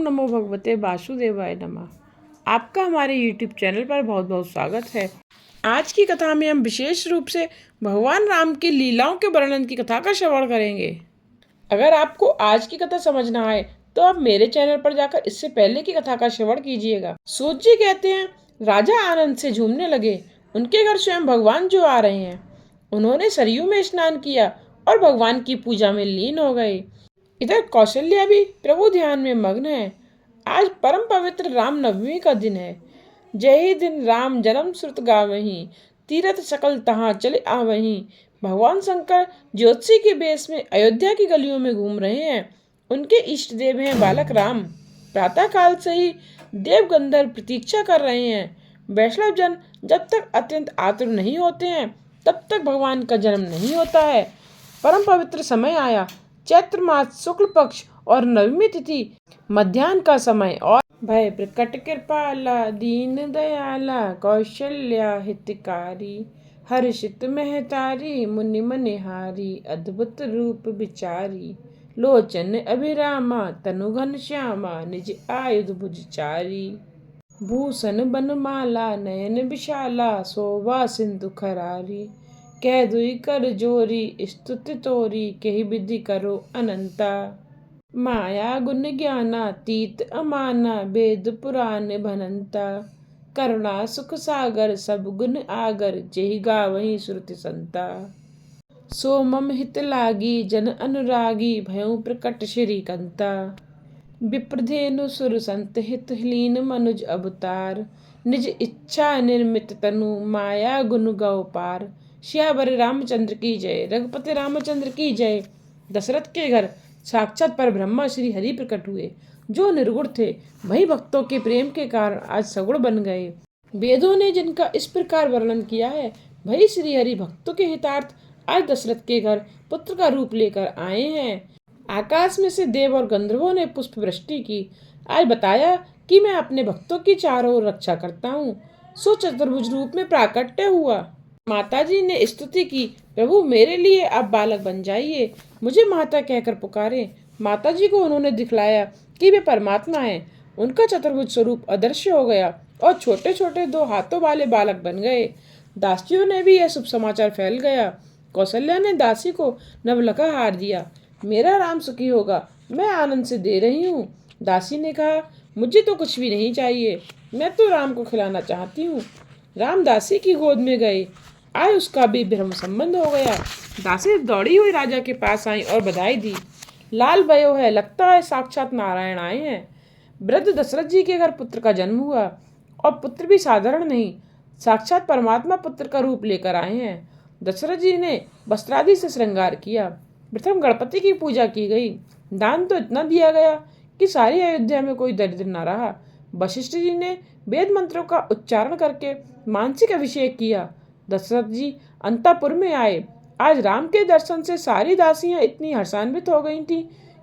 नमो भगवते वासुदेवाय नमः। आपका हमारे YouTube चैनल पर बहुत बहुत स्वागत है। आज की कथा में हम विशेष रूप से भगवान राम की लीलाओं के वर्णन की कथा का श्रवण करेंगे। अगर आपको आज की कथा समझ ना आए तो आप मेरे चैनल पर जाकर इससे पहले की कथा का श्रवण कीजिएगा। सूत जी कहते हैं, राजा आनंद से झूमने लगे। उनके घर स्वयं भगवान जो आ रहे हैं। उन्होंने सरयू में स्नान किया और भगवान की पूजा में लीन हो गए। इधर कौशल्या भी प्रभु ध्यान में मग्न है। आज परम पवित्र राम नवमी का दिन है। जय दिन राम जन्म श्रुत गावहीं, तीरथ सकल तहाँ चले आवहीं। भगवान शंकर ज्योतिषी के बेस में अयोध्या की गलियों में घूम रहे हैं। उनके इष्ट देव हैं बालक राम। प्रातः काल से ही देव गंधर्व प्रतीक्षा कर रहे हैं। वैष्णव जन जब तक अत्यंत आतुर नहीं होते हैं तब तक भगवान का जन्म नहीं होता है। परम पवित्र समय आया। चैत्र मास शुक्ल पक्ष और नवमी तिथि मध्याह्न का समय और भय प्रकट कृपाला दीन दयाला कौशल्या हितकारी हर्षित महतारी मुनि मनिहारी अद्भुत रूप विचारी लोचन अभिरामा तनु घन श्यामा निज आयुध भुजचारी भूषण बनमाला नयन विशाला शोभा सिंधु खरारी कह दुई कर जोरी स्तुति तोरी कही विधि करो अनंता माया गुण ज्ञाना तीत अमाना वेद पुराण भनंता करुणा सुख सागर सब गुण आगर जेहि गावहीं श्रुति संता सो मम हित लागी जन अनुरागी भयउ प्रकट श्री कंता विप्रधेनु सुर संत हित लीन मनुज अवतार निज इच्छा निर्मित तनु माया गुण गौ पार। श्यावर रामचंद्र की जय। रघुपति रामचंद्र की जय। दशरथ के घर साक्षात पर ब्रह्मा श्री हरि प्रकट हुए। जो निर्गुण थे वही भक्तों के प्रेम के कारण आज सगुण बन गए। वेदों ने जिनका इस प्रकार वर्णन किया है वही श्री हरि भक्तों के हितार्थ आज दशरथ के घर पुत्र का रूप लेकर आए हैं। आकाश में से देव और गंधर्वों ने पुष्प वृष्टि की। आज बताया कि मैं अपने भक्तों की चारों ओर रक्षा करता हूँ। सो चतुर्भुज रूप में प्राकट्य हुआ। माताजी ने स्तुति की, प्रभु मेरे लिए आप बालक बन जाइए, मुझे माता कहकर पुकारे। माताजी को उन्होंने दिखलाया कि वे परमात्मा हैं। उनका चतुर्भुज स्वरूप अदृश्य हो गया और छोटे छोटे 2 हाथों वाले बालक बन गए। दासियों ने भी यह शुभ समाचार फैल गया। कौशल्या ने दासी को नवलखा हार दिया। मेरा राम सुखी होगा, मैं आनंद से दे रही हूँ। दासी ने कहा, मुझे तो कुछ भी नहीं चाहिए, मैं तो राम को खिलाना चाहती हूँ। राम दासी की गोद में गए। आज उसका भी ब्रह्म संबंध हो गया। दासी दौड़ी हुई राजा के पास आई और बधाई दी। लाल भयो है, लगता है साक्षात नारायण आए हैं। वृद्ध दशरथ जी के घर पुत्र का जन्म हुआ और पुत्र भी साधारण नहीं, साक्षात परमात्मा पुत्र का रूप लेकर आए हैं। दशरथ जी ने वस्त्रादि से श्रृंगार किया। प्रथम गणपति की पूजा की गई। दान तो इतना दिया गया कि सारी अयोध्या में कोई दरिद्र न रहा। वशिष्ठ जी ने वेद मंत्रों का उच्चारण करके मानसिक अभिषेक किया। दशरथ जी अंतःपुर में आए। आज राम के दर्शन से सारी दासियां इतनी हर्षान्वित हो गई थीं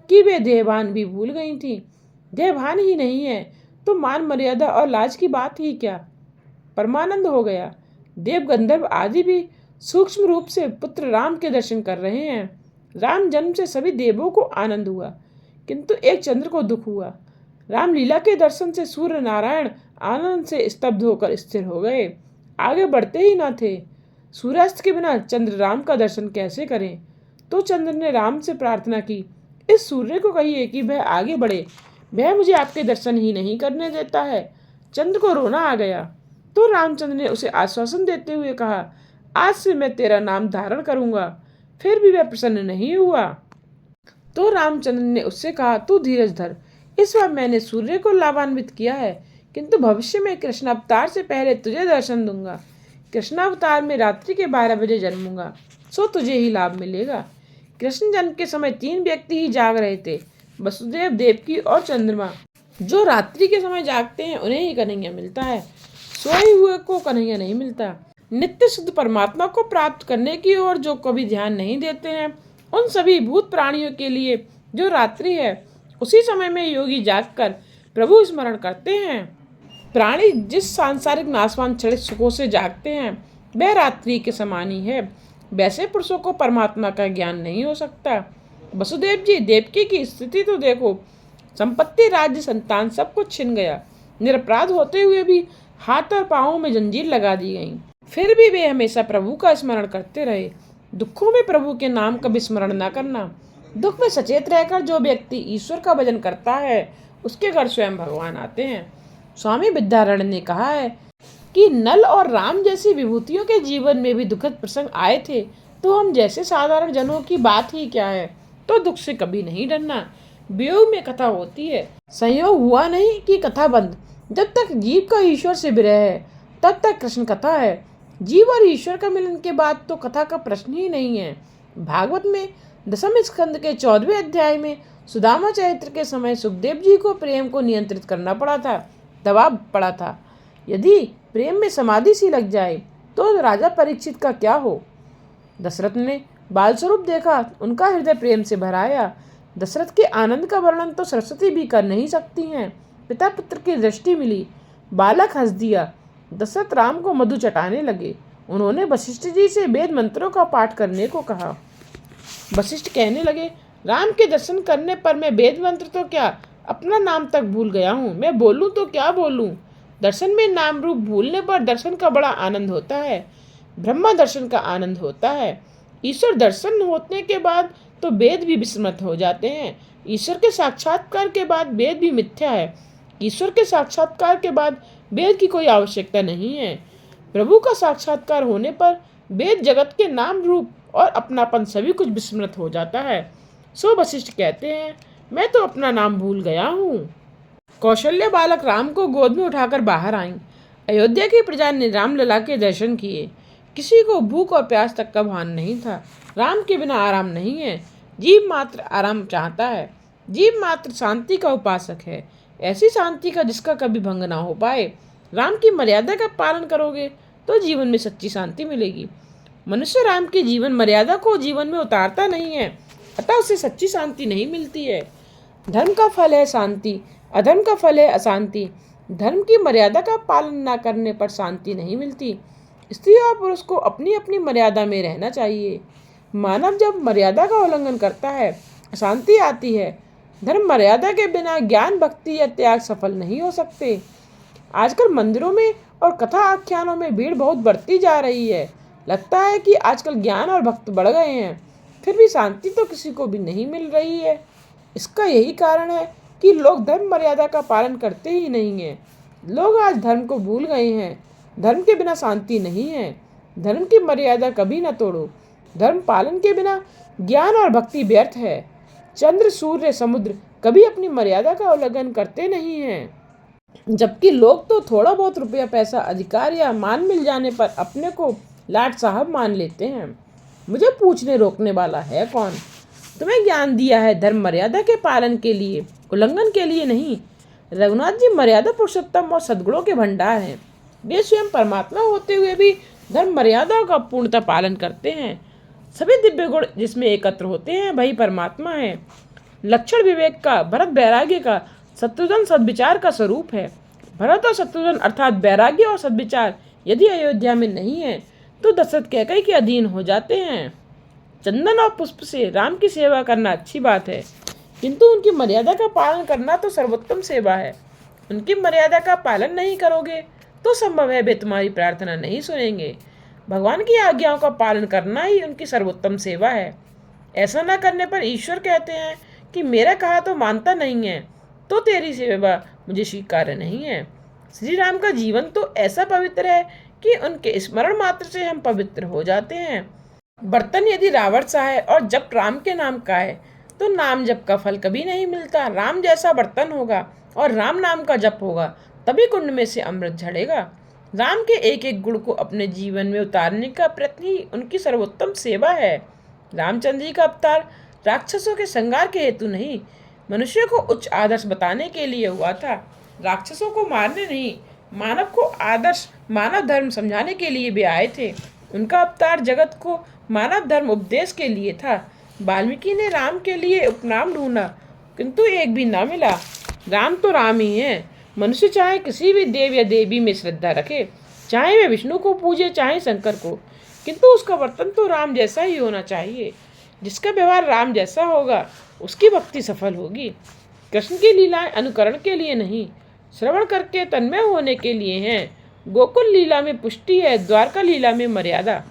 कि वे देहभान भी भूल गई थीं। देहभान ही नहीं है तो मान मर्यादा और लाज की बात ही क्या। परमानंद हो गया। देव गंधर्व आदि भी सूक्ष्म रूप से पुत्र राम के दर्शन कर रहे हैं। राम जन्म से सभी देवों को आनंद हुआ, किंतु एक चंद्र को दुख हुआ। रामलीला के दर्शन से सूर्य नारायण आनंद से स्तब्ध होकर स्थिर हो गए, आगे बढ़ते ही न थे। सूर्यास्त के बिना चंद्र राम का दर्शन कैसे करें। तो चंद्र ने राम से प्रार्थना की, इस सूर्य को कहिए कि वह आगे बढ़े, वह मुझे आपके दर्शन ही नहीं करने देता है। चंद्र को रोना आ गया तो रामचंद्र ने उसे आश्वासन देते हुए कहा, आज से मैं तेरा नाम धारण करूंगा। फिर भी वह प्रसन्न नहीं हुआ तो रामचंद्र ने उससे कहा, तू धीरज धर, इस बार मैंने सूर्य को लाभान्वित किया है, किंतु भविष्य में कृष्ण अवतार से पहले तुझे दर्शन दूंगा। कृष्ण अवतार में रात्रि के 12 बजे जन्मूंगा, सो तुझे ही लाभ मिलेगा। कृष्ण जन्म के समय 3 व्यक्ति ही जाग रहे थे, वसुदेव, देवकी और चंद्रमा। जो रात्रि के समय जागते हैं उन्हें ही कन्हैया मिलता है, सोए हुए को कन्हैया नहीं मिलता। नित्य शुद्ध परमात्मा को प्राप्त करने की ओर जो कभी ध्यान नहीं देते हैं, उन सभी भूत प्राणियों के लिए जो रात्रि है उसी समय में योगी जागकर प्रभु स्मरण करते हैं। प्राणी जिस सांसारिक नाशवान क्षणिक सुखों से जागते हैं वह रात्रि के समान ही है। वैसे पुरुषों को परमात्मा का ज्ञान नहीं हो सकता। वसुदेव जी, देवकी की स्थिति तो देखो, संपत्ति, राज्य, संतान सब कुछ छिन गया। निरपराध होते हुए भी हाथ और पांवों में जंजीर लगा दी गई। फिर भी वे हमेशा प्रभु का स्मरण करते रहे। दुखों में प्रभु के नाम का विस्मरण न करना। दुख में सचेत रहकर जो व्यक्ति ईश्वर का भजन करता है उसके घर स्वयं भगवान आते हैं। स्वामी विद्यारण्य ने कहा है कि नल और राम जैसी विभूतियों के जीवन में भी दुखद प्रसंग आए थे तो हम जैसे साधारण जनों की बात ही क्या है। तो दुख से कभी नहीं डरना। वियोग में कथा होती है, संयोग हुआ नहीं कि कथा बंद। जब तक जीव का ईश्वर से विरह है तब तक कृष्ण कथा है। जीव और ईश्वर का मिलन के बाद तो कथा का प्रश्न ही नहीं है। भागवत में 10वें स्कंद के 14वें अध्याय में सुदामा चरित्र के समय सुखदेव जी को प्रेम को नियंत्रित करना पड़ा था, दबाव पड़ा था। यदि प्रेम में समाधि सी लग जाए तो राजा परीक्षित का क्या हो। दशरथ ने बाल स्वरूप देखा, उनका हृदय प्रेम से भराया। दशरथ के आनंद का वर्णन तो सरस्वती भी कर नहीं सकती हैं। पिता पुत्र की दृष्टि मिली, बालक हंस दिया। दशरथ राम को मधु चटाने लगे। उन्होंने वशिष्ठ जी से वेद मंत्रों का पाठ करने को कहा। वशिष्ठ कहने लगे, राम के दर्शन करने पर मैं वेद मंत्र तो क्या अपना नाम तक भूल गया हूँ। मैं बोलूँ तो क्या बोलूँ। दर्शन में नाम रूप भूलने पर दर्शन का बड़ा आनंद होता है। ब्रह्मा दर्शन का आनंद होता है। ईश्वर दर्शन होने के बाद तो वेद भी विस्मृत हो जाते हैं। ईश्वर के साक्षात्कार के बाद वेद भी मिथ्या है। ईश्वर के साक्षात्कार के बाद वेद की कोई आवश्यकता नहीं है। प्रभु का साक्षात्कार होने पर वेद, जगत के नाम रूप और अपनापन सभी कुछ विस्मृत हो जाता है। सो वशिष्ठ कहते हैं, मैं तो अपना नाम भूल गया हूँ। कौशल्य बालक राम को गोद में उठाकर बाहर आई। अयोध्या की प्रजा ने रामलला के दर्शन किए। किसी को भूख और प्यास तक का भान नहीं था। राम के बिना आराम नहीं है। जीव मात्र आराम चाहता है। जीव मात्र शांति का उपासक है, ऐसी शांति का जिसका कभी भंग ना हो पाए। राम की मर्यादा का पालन करोगे तो जीवन में सच्ची शांति मिलेगी। मनुष्य राम की जीवन मर्यादा को जीवन में उतारता नहीं है, अतः उसे सच्ची शांति नहीं मिलती है। धर्म का फल है शांति, अधर्म का फल है अशांति। धर्म की मर्यादा का पालन न करने पर शांति नहीं मिलती। स्त्री और पुरुष को अपनी अपनी मर्यादा में रहना चाहिए। मानव जब मर्यादा का उल्लंघन करता है अशांति आती है। धर्म मर्यादा के बिना ज्ञान, भक्ति या त्याग सफल नहीं हो सकते। आजकल मंदिरों में और कथा आख्यानों में भीड़ बहुत बढ़ती जा रही है। लगता है कि आजकल ज्ञान और भक्त बढ़ गए हैं, फिर भी शांति तो किसी को भी नहीं मिल रही है। इसका यही कारण है कि लोग धर्म मर्यादा का पालन करते ही नहीं हैं। लोग आज धर्म को भूल गए हैं। धर्म के बिना शांति नहीं है। धर्म की मर्यादा कभी न तोड़ो। धर्म पालन के बिना ज्ञान और भक्ति व्यर्थ है। चंद्र, सूर्य, समुद्र कभी अपनी मर्यादा का उल्लंघन करते नहीं हैं। जबकि लोग तो थोड़ा बहुत रुपया, पैसा, अधिकार या मान मिल जाने पर अपने को लाट साहब मान लेते हैं। मुझे पूछने रोकने वाला है कौन। तुम्हें ज्ञान दिया है धर्म मर्यादा के पालन के लिए, उल्लंघन के लिए नहीं। रघुनाथ जी मर्यादा पुरुषोत्तम और सद्गुणों के भंडार हैं। वे स्वयं परमात्मा होते हुए भी धर्म मर्यादाओं का पूर्णतः पालन करते हैं। सभी दिव्य गुण जिसमें एकत्र होते हैं वही परमात्मा है। लक्षण विवेक का, भरत वैराग्य का, शत्रुघ्न सद्विचार का स्वरूप है। भरत और शत्रुघ्न अर्थात वैराग्य और सद्विचार यदि अयोध्या में नहीं है तो दशरथ कैकई के अधीन हो जाते हैं। चंदन और पुष्प से राम की सेवा करना अच्छी बात है, किंतु उनकी मर्यादा का पालन करना तो सर्वोत्तम सेवा है। उनकी मर्यादा का पालन नहीं करोगे तो संभव है वे तुम्हारी प्रार्थना नहीं सुनेंगे। भगवान की आज्ञाओं का पालन करना ही उनकी सर्वोत्तम सेवा है। ऐसा न करने पर ईश्वर कहते हैं कि मेरा कहा तो मानता नहीं है, तो तेरी सेवा मुझे स्वीकार्य नहीं है। श्री राम का जीवन तो ऐसा पवित्र है कि उनके स्मरण मात्र से हम पवित्र हो जाते हैं। बर्तन यदि रावण सा है और जप राम के नाम का है तो नाम जप का फल कभी नहीं मिलता। राम जैसा बर्तन होगा और राम नाम का जप होगा तभी कुंड में से अमृत झड़ेगा। राम के एक एक गुण को अपने जीवन में उतारने का प्रयत्न ही उनकी सर्वोत्तम सेवा है। रामचंद्र जी का अवतार राक्षसों के संहार के हेतु नहीं, मनुष्य को उच्च आदर्श बताने के लिए हुआ था। राक्षसों को मारने नहीं, मानव को आदर्श मानव धर्म समझाने के लिए भी आए थे। उनका अवतार जगत को मानव धर्म उपदेश के लिए था। वाल्मीकि ने राम के लिए उपनाम ढूंढा किंतु एक भी ना मिला। राम तो राम ही है। मनुष्य चाहे किसी भी देव या देवी में श्रद्धा रखे, चाहे वे विष्णु को पूजे चाहे शंकर को, किंतु उसका वर्तन तो राम जैसा ही होना चाहिए। जिसका व्यवहार राम जैसा होगा उसकी भक्ति सफल होगी। कृष्ण की लीलाएं अनुकरण के लिए नहीं, श्रवण करके तन्मय होने के लिए हैं। गोकुल लीला में पुष्टि है, द्वारका लीला में मर्यादा।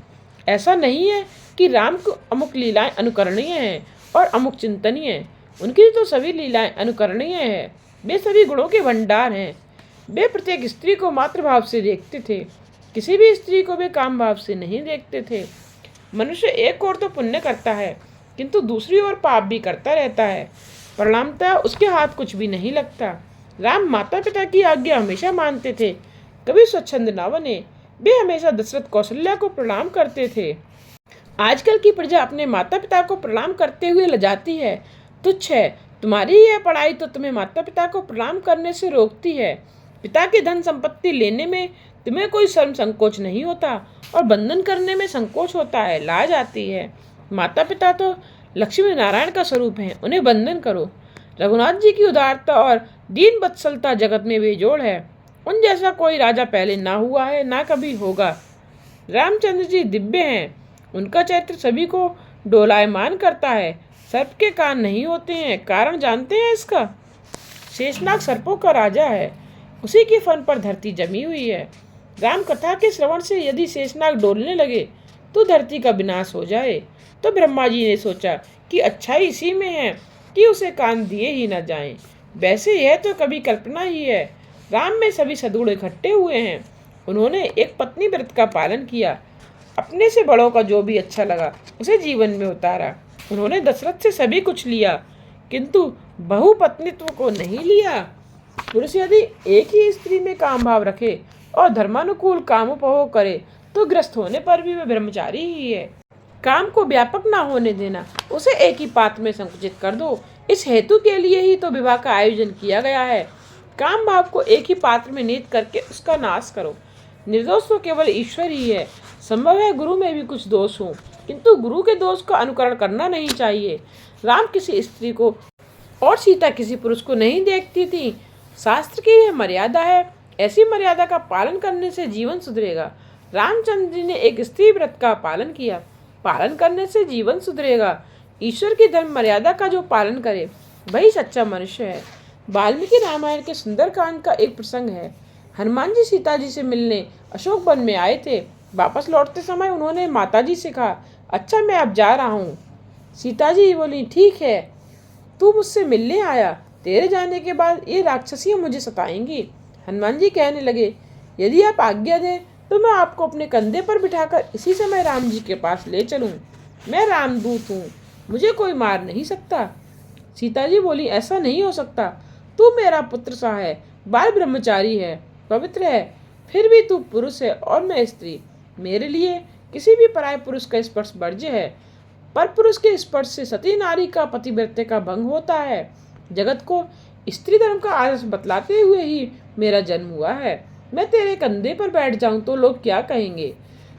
ऐसा नहीं है कि राम को अमुक लीलाएं अनुकरणीय हैं और अमुक चिंतनीय हैं। उनकी तो सभी लीलाएं अनुकरणीय हैं। वे सभी गुणों के भंडार हैं। वे प्रत्येक स्त्री को मातृभाव से देखते थे, किसी भी स्त्री को वे काम भाव से नहीं देखते थे। मनुष्य एक ओर तो पुण्य करता है, किंतु दूसरी ओर पाप भी करता रहता है। परिणामतः उसके हाथ कुछ भी नहीं लगता। राम माता पिता की आज्ञा हमेशा मानते थे, कभी स्वच्छंद न बने। वे हमेशा दशरथ कौशल्या को प्रणाम करते थे। आजकल की प्रजा अपने माता पिता को प्रणाम करते हुए लजाती है, तुच्छ है। तुम्हारी यह पढ़ाई तो तुम्हें माता पिता को प्रणाम करने से रोकती है। पिता की धन संपत्ति लेने में तुम्हें कोई शर्म संकोच नहीं होता और बंधन करने में संकोच होता है, लाज आती है। माता पिता तो लक्ष्मी नारायण का स्वरूप हैं, उन्हें बंधन करो। रघुनाथ जी की उदारता और दीन बत्सलता जगत में बेजोड़ है। उन जैसा कोई राजा पहले ना हुआ है, ना कभी होगा। रामचंद्र जी दिव्य हैं, उनका चरित्र सभी को डोलायमान करता है। सर्प के कान नहीं होते हैं, कारण जानते हैं इसका? शेषनाग सर्पों का राजा है, उसी के फन पर धरती जमी हुई है। राम कथा के श्रवण से यदि शेषनाग डोलने लगे तो धरती का विनाश हो जाए। तो ब्रह्मा जी ने सोचा कि अच्छाई इसी में है कि उसे कान दिए ही न जाएं। वैसे यह तो कभी कल्पना ही है। राम में सभी सद्गुण इकट्ठे हुए हैं। उन्होंने एक पत्नी व्रत का पालन किया, अपने से बड़ों का जो भी अच्छा लगा उसे जीवन में उतारा। उन्होंने दशरथ से सभी कुछ लिया, किंतु बहुपत्नीत्व को नहीं लिया। पुरुष यदि एक ही स्त्री में काम भाव रखे और धर्मानुकूल कामोपभोग करे तो ग्रस्त होने पर भी वह ब्रह्मचारी ही है। काम को व्यापक ना होने देना, उसे एक ही पात्र में संकुचित कर दो। इस हेतु के लिए ही तो विवाह का आयोजन किया गया है। काम भाव को एक ही पात्र में नीत करके उसका नाश करो। निर्दोष तो केवल ईश्वर ही है। संभव है गुरु में भी कुछ दोष हो, किंतु गुरु के दोष का अनुकरण करना नहीं चाहिए। राम किसी स्त्री को और सीता किसी पुरुष को नहीं देखती थी। शास्त्र की यह मर्यादा है, ऐसी मर्यादा का पालन करने से जीवन सुधरेगा। रामचंद्र जी ने एक स्त्री व्रत का पालन किया, पालन करने से जीवन सुधरेगा। ईश्वर की धर्म मर्यादा का जो पालन करे वही सच्चा मनुष्य है। वाल्मीकि रामायण के सुंदर कांड का एक प्रसंग है। हनुमान जी सीता जी से मिलने अशोक वन में आए थे। वापस लौटते समय उन्होंने माता जी से कहा, अच्छा मैं अब जा रहा हूँ। सीता जी बोली, ठीक है, तू मुझसे मिलने आया, तेरे जाने के बाद ये राक्षसियाँ मुझे सताएंगी। हनुमान जी कहने लगे, यदि आप आज्ञा दें तो मैं आपको अपने कंधे पर बिठाकर इसी समय राम जी के पास ले चलूं। मैं रामदूत हूँ, मुझे कोई मार नहीं सकता। सीता जी बोली, ऐसा नहीं हो सकता, तू मेरा पुत्र सा है, बाल ब्रह्मचारी है, पवित्र है, फिर भी तू पुरुष है और मैं स्त्री। मेरे लिए किसी भी पराये पुरुष का स्पर्श वर्ज्य है। पर पुरुष के स्पर्श से सती नारी का पतिव्रत्य का भंग होता है। जगत को स्त्री धर्म का आदर्श बतलाते हुए ही मेरा जन्म हुआ है। मैं तेरे कंधे पर बैठ जाऊं तो लोग क्या कहेंगे?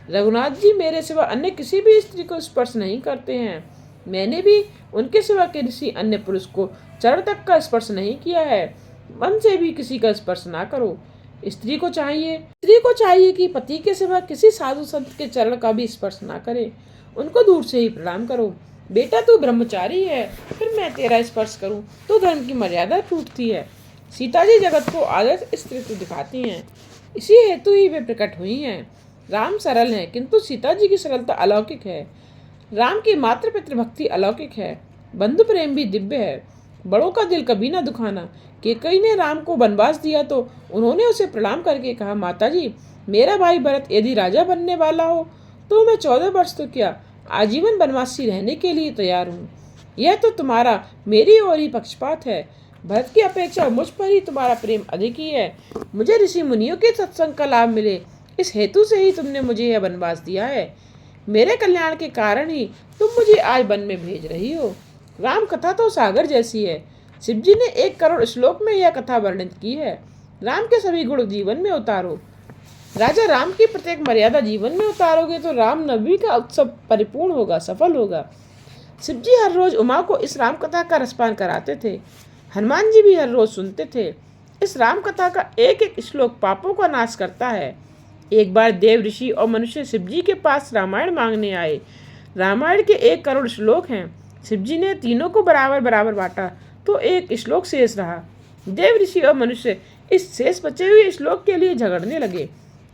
रघुनाथ जी मेरे सिवा अन्य किसी भी स्त्री को स्पर्श नहीं करते हैं। मैंने भी उनके सिवा किसी अन्य पुरुष को चरण तक का स्पर्श नहीं किया है। मन से भी किसी का स्पर्श ना करो। स्त्री को चाहिए कि पति के सिवा किसी साधु संत के चरण का भी स्पर्श ना करे, उनको दूर से ही प्रणाम करो। बेटा तू ब्रह्मचारी है, फिर मैं तेरा स्पर्श करूं तो धर्म की मर्यादा टूटती है। सीता जी जगत को आदर्श स्त्रीत्व दिखाती हैं, इसी हेतु ही वे प्रकट हुई हैं। राम सरल हैं, किंतु सीता जी की सरलता अलौकिक है। राम की मातृ पितृ भक्ति अलौकिक है, बंधु प्रेम भी दिव्य है। बड़ों का दिल कभी ना दुखाना। कैकेयी ने राम को वनवास दिया तो उन्होंने उसे प्रणाम करके कहा, माता जी मेरा भाई भरत यदि राजा बनने वाला हो तो मैं 14 वर्ष तो क्या आजीवन वनवासी रहने के लिए तैयार हूँ। यह तो तुम्हारा मेरी ओर ही पक्षपात है। भरत की अपेक्षा मुझ पर ही तुम्हारा प्रेम अधिक ही है। मुझे ऋषि मुनियों के सत्संग का लाभ मिले, इस हेतु से ही तुमने मुझे यह वनवास दिया है। मेरे कल्याण के कारण ही तुम मुझे आज वन में भेज रही हो। राम कथा तो सागर जैसी है। शिव जी ने 1 करोड़ श्लोक में यह कथा वर्णित की है। राम के सभी गुण जीवन में उतारो। राजा राम की प्रत्येक मर्यादा जीवन में उतारोगे तो राम नवमी का उत्सव परिपूर्ण होगा, सफल होगा। शिव जी हर रोज उमा को इस राम कथा का रसपान कराते थे। हनुमान जी भी हर रोज सुनते थे। इस राम कथा का एक एक श्लोक पापों का नाश करता है। एक बार देव ऋषि और मनुष्य शिव जी के पास रामायण मांगने आए। रामायण के 1 करोड़ श्लोक हैं। शिव जी ने तीनों को बराबर बराबर बांटा, तो एक श्लोक शेष रहा। देव ऋषि और मनुष्य इस शेष बचे हुए श्लोक के लिए झगड़ने लगे।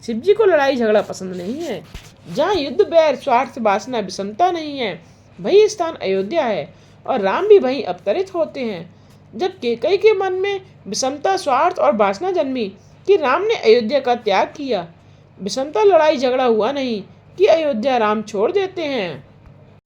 शिव जी को लड़ाई झगड़ा पसंद नहीं है। जहाँ युद्ध, बैर, स्वार्थ, वासना, विषमता नहीं है, वही स्थान अयोध्या है और राम भी वहीं अवतरित होते हैं। जब कैकेयी के मन में विषमता, स्वार्थ और वासना जन्मी कि राम ने अयोध्या का त्याग किया, विषमता लड़ाई झगड़ा हुआ नहीं कि अयोध्या राम छोड़ देते हैं।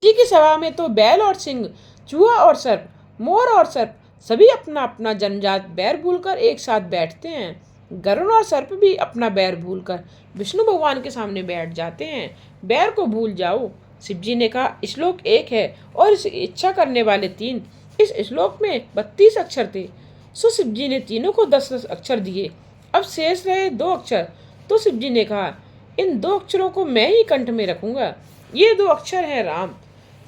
जी की सभा में तो बैल और सिंह, चूहा और सर्प, मोर और सर्प सभी अपना अपना जन्मजात बैर भूलकर एक साथ बैठते हैं। गरुड़ और सर्प भी अपना बैर भूलकर विष्णु भगवान के सामने बैठ जाते हैं। बैर को भूल जाओ। शिव जी ने कहा, श्लोक एक है और इसे इच्छा करने वाले 3। इस श्लोक में 32 अक्षर थे, सो शिव जी ने तीनों को 10-10 अक्षर दिए। अब शेष रहे 2 अक्षर, तो शिव जी ने कहा, इन 2 अक्षरों को मैं ही कंठ में रखूंगा। ये 2 अक्षर है राम।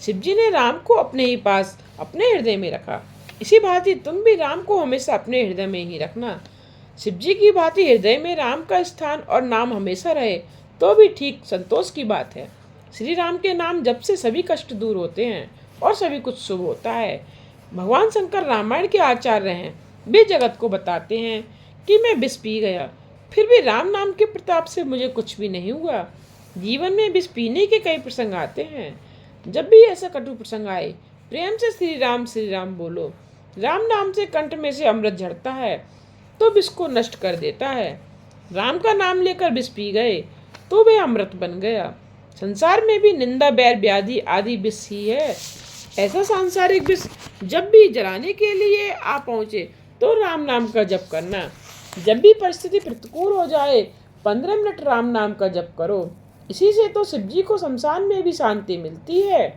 शिव जी ने राम को अपने ही पास, अपने हृदय में रखा। इसी भांति तुम भी राम को हमेशा अपने हृदय में ही रखना। शिव जी की भांति हृदय में राम का स्थान और नाम हमेशा रहे तो भी ठीक संतोष की बात है। श्री राम के नाम जप से सभी कष्ट दूर होते हैं और सभी कुछ शुभ होता है। भगवान शंकर रामायण के आचार्य हैं। वे जगत को बताते हैं कि मैं विष पी गया, फिर भी राम नाम के प्रताप से मुझे कुछ भी नहीं हुआ। जीवन में विष पीने के कई प्रसंग आते हैं। जब भी ऐसा कटु प्रसंग आए, प्रेम से श्री राम बोलो। राम नाम से कंठ में से अमृत झड़ता है तो विष को नष्ट कर देता है। राम का नाम लेकर विष पी गए तो वे अमृत बन गया। संसार में भी निंदा, बैर, व्याधि आदि विष ही है। ऐसा सांसारिक विष जब भी जलाने के लिए आ पहुंचे तो राम नाम का जप करना। जब भी परिस्थिति प्रतिकूल हो जाए 15 मिनट राम नाम का जप करो। इसी से तो शिव जी को शमशान में भी शांति मिलती है।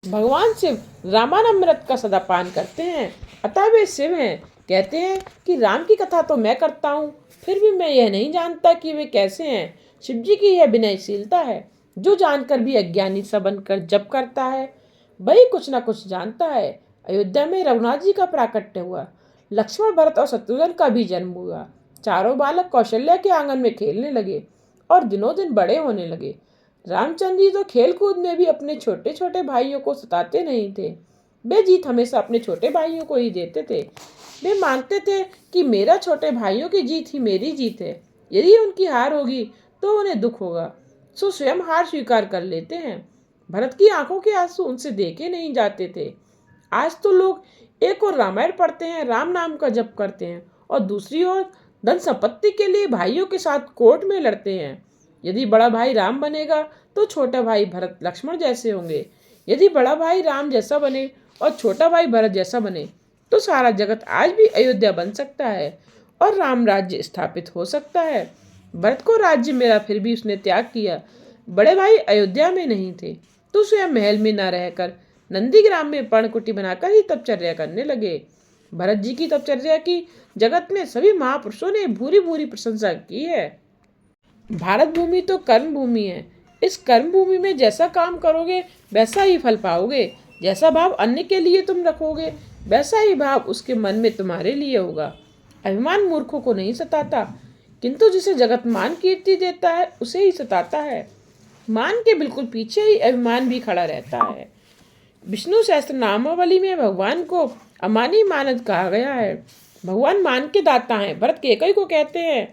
भगवान शिव रामानमृत का सदा पान करते हैं, अतः वे शिव हैं। कहते हैं कि राम की कथा तो मैं करता हूँ, फिर भी मैं यह नहीं जानता कि वे कैसे हैं। शिव जी की यह विनयशीलता है। जो जानकर भी अज्ञानी सा बनकर जप करता है, वही कुछ न कुछ जानता है। अयोध्या में रघुनाथ जी का प्राकट्य हुआ। लक्ष्मण, भरत और शत्रुघ्न का भी जन्म हुआ। चारों बालक कौशल्या के आंगन में खेलने लगे और दिनों दिन बड़े होने लगे। रामचंद्र जी तो खेल कूद में भी अपने छोटे छोटे भाइयों को सताते नहीं थे। वे जीत हमेशा अपने छोटे भाइयों को ही देते थे। वे मानते थे कि मेरा छोटे भाइयों की जीत ही मेरी जीत है। यदि उनकी हार होगी तो उन्हें दुख होगा, सो स्वयं हार स्वीकार कर लेते हैं। भरत की आंखों के आंसू उनसे देखे नहीं जाते थे। आज तो लोग एक और रामायण पढ़ते हैं, राम नाम का जप करते हैं और दूसरी ओर धन संपत्ति के लिए भाइयों के साथ कोर्ट में लड़ते हैं। यदि बड़ा भाई राम बनेगा तो छोटा भाई भरत, लक्ष्मण जैसे होंगे। यदि बड़ा भाई राम जैसा बने और छोटा भाई भरत जैसा बने तो सारा जगत आज भी अयोध्या बन सकता है और राम राज्य स्थापित हो सकता है। भरत को राज्य मिला, फिर भी उसने त्याग किया। बड़े भाई अयोध्या में नहीं थे तो स्वयं महल में न रहकर नंदीग्राम में पर्णकुटी बनाकर ही तपचर्या करने लगे। भरत जी की तपचर्या की जगत में सभी महापुरुषों ने भूरी भूरी प्रशंसा की है। भारत भूमि तो कर्म भूमि है। इस कर्म भूमि में जैसा काम करोगे वैसा ही फल पाओगे। जैसा भाव अन्य के लिए तुम रखोगे वैसा ही भाव उसके मन में तुम्हारे लिए होगा। अभिमान मूर्खों को नहीं सताता, किंतु जिसे जगत मान कीर्ति देता है उसे ही सताता है। मान के बिल्कुल पीछे ही अभिमान भी खड़ा रहता है। विष्णु सहस्त्र नामावली में भगवान को अमानी मानद कहा गया है। भगवान मान के दाता हैं। भरत कैकेयी को कहते हैं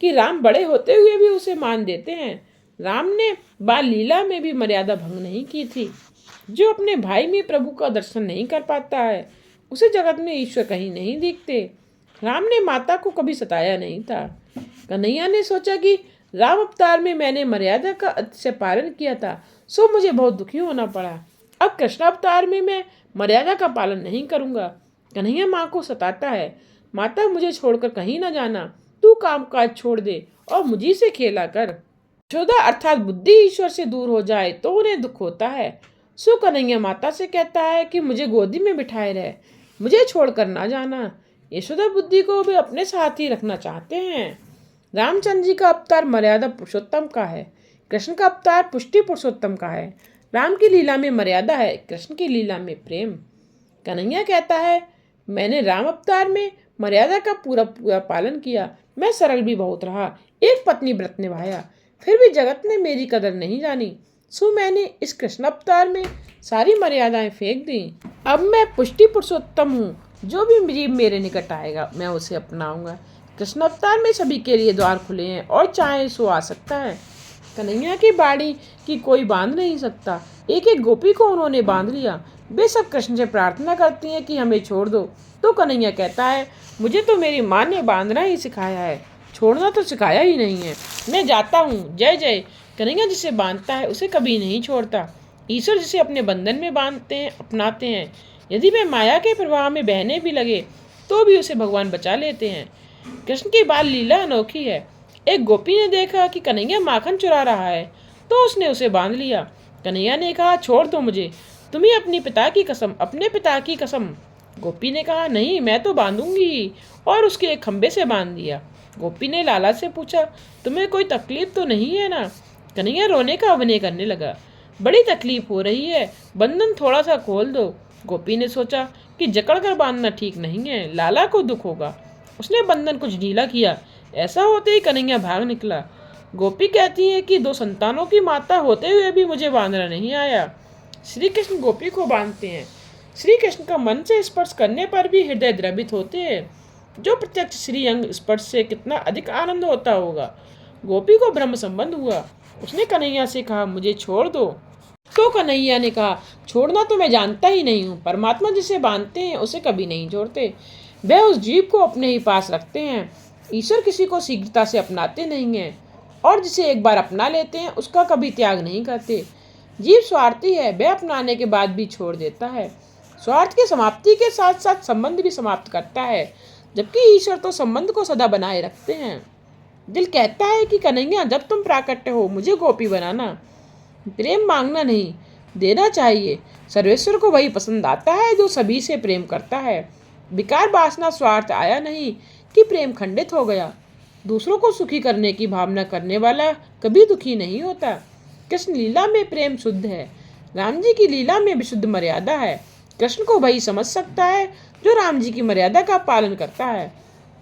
कि राम बड़े होते हुए भी उसे मान देते हैं। राम ने बाल लीला में भी मर्यादा भंग नहीं की थी। जो अपने भाई में प्रभु का दर्शन नहीं कर पाता है उसे जगत में ईश्वर कहीं नहीं दिखते। राम ने माता को कभी सताया नहीं था। कन्हैया ने सोचा कि राम अवतार में मैंने मर्यादा का अतिशय पालन किया था, सो मुझे बहुत दुखी होना पड़ा। अब कृष्ण अवतार में मैं मर्यादा का पालन नहीं करूंगा। कन्हैया माँ को सताता है, माता मुझे छोड़कर कहीं न जाना, तू कामकाज छोड़ दे और मुझी से खेला कर। यशोदा अर्थात बुद्धि ईश्वर से दूर हो जाए तो उन्हें दुख होता है। सो कन्हैया माता से कहता है कि मुझे गोदी में बिठाए रहे, मुझे छोड़कर ना जाना। यशोदा बुद्धि को भी अपने साथ ही रखना चाहते हैं। रामचंद्र जी का अवतार मर्यादा पुरुषोत्तम का है, कृष्ण का अवतार पुष्टि पुरुषोत्तम का है। राम की लीला में मर्यादा है, कृष्ण की लीला में प्रेम। कन्हैया कहता है मैंने राम अवतार में मर्यादा का पूरा पूरा पालन किया। मैं सरल भी बहुत रहा, एक पत्नी व्रत निभाया, फिर भी जगत ने मेरी कदर नहीं जानी। सो मैंने इस कृष्ण अवतार में सारी मर्यादाएं फेंक दी। अब मैं पुष्टि पुरुषोत्तम हूँ, जो भी जीव मेरे निकट आएगा मैं उसे अपनाऊंगा। कृष्ण अवतार में सभी के लिए द्वार खुले हैं और चाहे सो आ सकता है। कन्हैया की बाड़ी की कोई बांध नहीं सकता। एक एक गोपी को उन्होंने बांध लिया। वे सब कृष्ण से प्रार्थना करती हैं कि हमें छोड़ दो। तो कन्हैया कहता है, मुझे तो मेरी माँ ने बांधना ही सिखाया है, छोड़ना तो सिखाया ही नहीं है। मैं जाता हूँ, जय जय। कन्हैया जिसे बांधता है उसे कभी नहीं छोड़ता। ईश्वर जिसे अपने बंधन में बांधते हैं, अपनाते हैं। यदि वह माया के प्रवाह में बहने भी लगे तो भी उसे भगवान बचा लेते हैं। कृष्ण की बाल लीला अनोखी है। एक गोपी ने देखा कि कन्हैया माखन चुरा रहा है तो उसने उसे बांध लिया। कन्हैया ने कहा, छोड़ दो मुझे, तुम्हें अपने पिता की कसम, अपने पिता की कसम। गोपी ने कहा, नहीं, मैं तो बांधूंगी, और उसके एक खंबे से बांध दिया। गोपी ने लाला से पूछा, तुम्हें कोई तकलीफ तो नहीं है ना? कन्हैया रोने का अभिनय करने लगा, बड़ी तकलीफ हो रही है, बंधन थोड़ा सा खोल दो। गोपी ने सोचा कि जकड़ कर बांधना ठीक नहीं है, लाला को दुख होगा। उसने बंधन कुछ ढीला किया। ऐसा होते ही कन्हैया भाग निकला। गोपी कहती है कि 2 संतानों की माता होते हुए भी मुझे बांधना नहीं आया। श्री कृष्ण गोपी को बांधते हैं। श्री कृष्ण का मन से स्पर्श करने पर भी हृदय द्रवित होते हैं। जो प्रत्यक्ष श्री अंग स्पर्श से कितना अधिक आनंद होता होगा। गोपी को ब्रह्म संबंध हुआ। उसने कन्हैया से कहा, मुझे छोड़ दो। तो कन्हैया ने कहा, छोड़ना तो मैं जानता ही नहीं हूँ। परमात्मा जिसे बांधते हैं उसे कभी नहीं छोड़ते। वह उस जीव को अपने ही पास रखते हैं। ईश्वर किसी को शीघ्रता से अपनाते नहीं हैं, और जिसे एक बार अपना लेते हैं उसका कभी त्याग नहीं करते। जीव स्वार्थी है, वह अपनाने के बाद भी छोड़ देता है। स्वार्थ की समाप्ति के साथ साथ संबंध भी समाप्त करता है, जबकि ईश्वर तो संबंध को सदा बनाए रखते हैं। दिल कहता है कि कन्हैया, जब तुम प्राकट्य हो मुझे गोपी बनाना। प्रेम मांगना नहीं, देना चाहिए। सर्वेश्वर को वही पसंद आता है जो सभी से प्रेम करता है। विकार वासना स्वार्थ आया नहीं कि प्रेम खंडित हो गया। दूसरों को सुखी करने की भावना करने वाला कभी दुखी नहीं होता। कृष्ण लीला में प्रेम शुद्ध है, राम जी की लीला में विशुद्ध मर्यादा है। कृष्ण को वही समझ सकता है जो राम जी की मर्यादा का पालन करता है।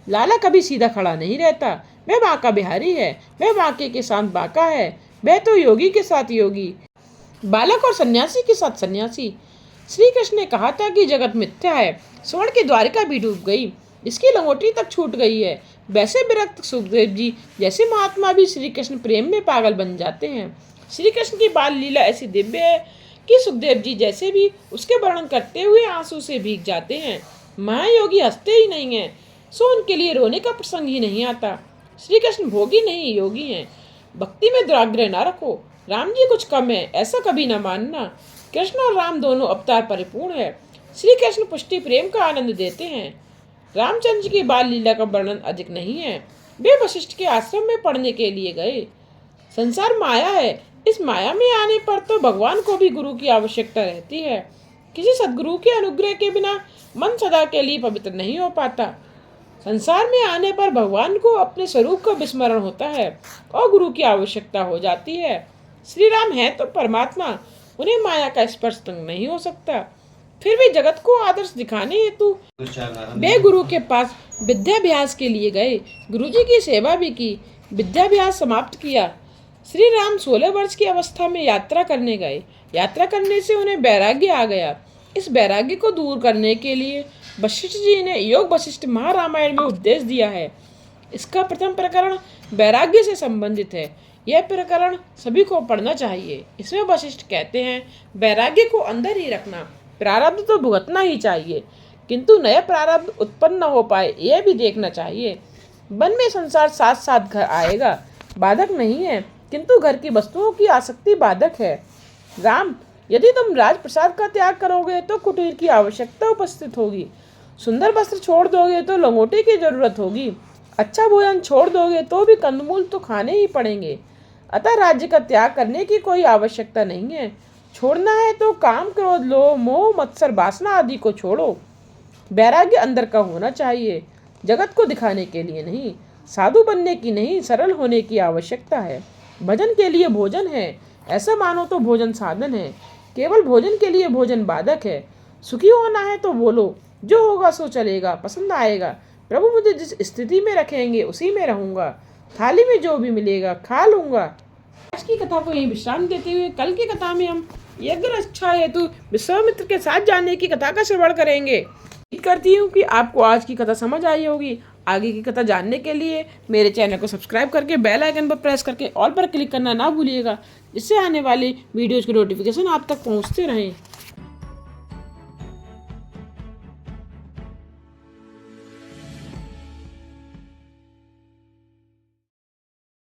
लाला कभी सीधा खड़ा नहीं रहता। वह बांका बिहारी है, वह बांके के साथ बांका है, वह तो योगी के साथ योगी, बालक और सन्यासी के साथ सन्यासी। श्री कृष्ण ने कहा था कि जगत मिथ्या है। स्वर्ण की द्वारिका भी डूब गई, इसकी लंगोटी तक छूट गई है। वैसे विरक्त सुखदेव जी जैसे महात्मा भी श्री कृष्ण प्रेम में पागल बन जाते हैं। श्री कृष्ण की बाल लीला ऐसी दिव्य है कि सुखदेव जी जैसे भी उसके वर्णन करते हुए आंसू से भीग जाते हैं। महायोगी हंसते ही नहीं हैं, सो उनके लिए रोने का प्रसंग ही नहीं आता। श्री कृष्ण भोगी नहीं, योगी हैं। भक्ति में दुराग्रह न रखो। राम जी कुछ कम है ऐसा कभी न मानना। कृष्ण और राम दोनों अवतार परिपूर्ण है। श्री कृष्ण पुष्टि प्रेम का आनंद देते हैं। रामचंद्र की बाल लीला का वर्णन अधिक नहीं है। वे वशिष्ठ के आश्रम में पढ़ने के लिए गए। संसार माया है, इस माया में आने पर तो भगवान को भी गुरु की आवश्यकता रहती है। किसी सद्गुरु के अनुग्रह के बिना मन सदा के लिए पवित्र नहीं हो पाता। संसार में आने पर भगवान को अपने स्वरूप का विस्मरण होता है और गुरु की आवश्यकता हो जाती है। श्री राम है तो परमात्मा, उन्हें माया का स्पर्श तंग नहीं हो सकता। फिर भी जगत को आदर्श दिखाने हेतु वे गुरु के पास विद्याभ्यास के लिए गए। गुरुजी की सेवा भी की, विद्याभ्यास समाप्त किया। श्री राम 16 वर्ष की अवस्था में यात्रा करने गए। यात्रा करने से उन्हें वैराग्य आ गया। इस वैराग्य को दूर करने के लिए वशिष्ठ जी ने योग वशिष्ठ महारामायण में उपदेश दिया है। इसका प्रथम प्रकरण वैराग्य से संबंधित है। यह प्रकरण सभी को पढ़ना चाहिए। इसमें वशिष्ठ कहते हैं, वैराग्य को अंदर ही रखना, प्रारब्ध तो भुगतना ही चाहिए, किंतु नया प्रारब्ध उत्पन्न न हो पाए यह भी देखना चाहिए। वन में संसार साथ साथ घर आएगा, बाधक नहीं है, किंतु घर की वस्तुओं की आसक्ति बाधक है। राम, यदि तुम राजप्रसाद का त्याग करोगे तो कुटीर की आवश्यकता उपस्थित होगी। सुंदर वस्त्र छोड़ दोगे तो लंगोटी की जरूरत होगी। अच्छा भोजन छोड़ दोगे तो भी कंदमूल तो खाने ही पड़ेंगे। अतः राज्य का त्याग करने की कोई आवश्यकता नहीं है। छोड़ना है तो काम, क्रोध, लोभ, मोह, मत्सर, वासना आदि को छोड़ो। वैराग्य अंदर का होना चाहिए, जगत को दिखाने के लिए नहीं, साधु बनने की नहीं, सरल होने की आवश्यकता है। भजन के लिए भोजन है, ऐसा मानो तो भोजन साधन है। केवल भोजन के लिए भोजन बाधक है। सुखी होना है तो बोलो, जो होगा सो चलेगा, पसंद आएगा। प्रभु मुझे जिस स्थिति में रखेंगे उसी में रहूंगा। थाली में जो भी मिलेगा खा लूंगा। आज की कथा को यहीं विश्राम देते हुए कल की कथा में हम यज्ञ रक्षा हेतु विश्वामित्र के साथ जाने की कथा का श्रवण करेंगे। उम्मीद करती हूँ कि आपको आज की कथा समझ आई होगी। आगे की कथा जानने के लिए मेरे चैनल को सब्सक्राइब करके बेल आइकन पर प्रेस करके ऑल पर क्लिक करना ना भूलिएगा, जिससे आने वाली वीडियोज़ की नोटिफिकेशन आप तक पहुँचते रहें।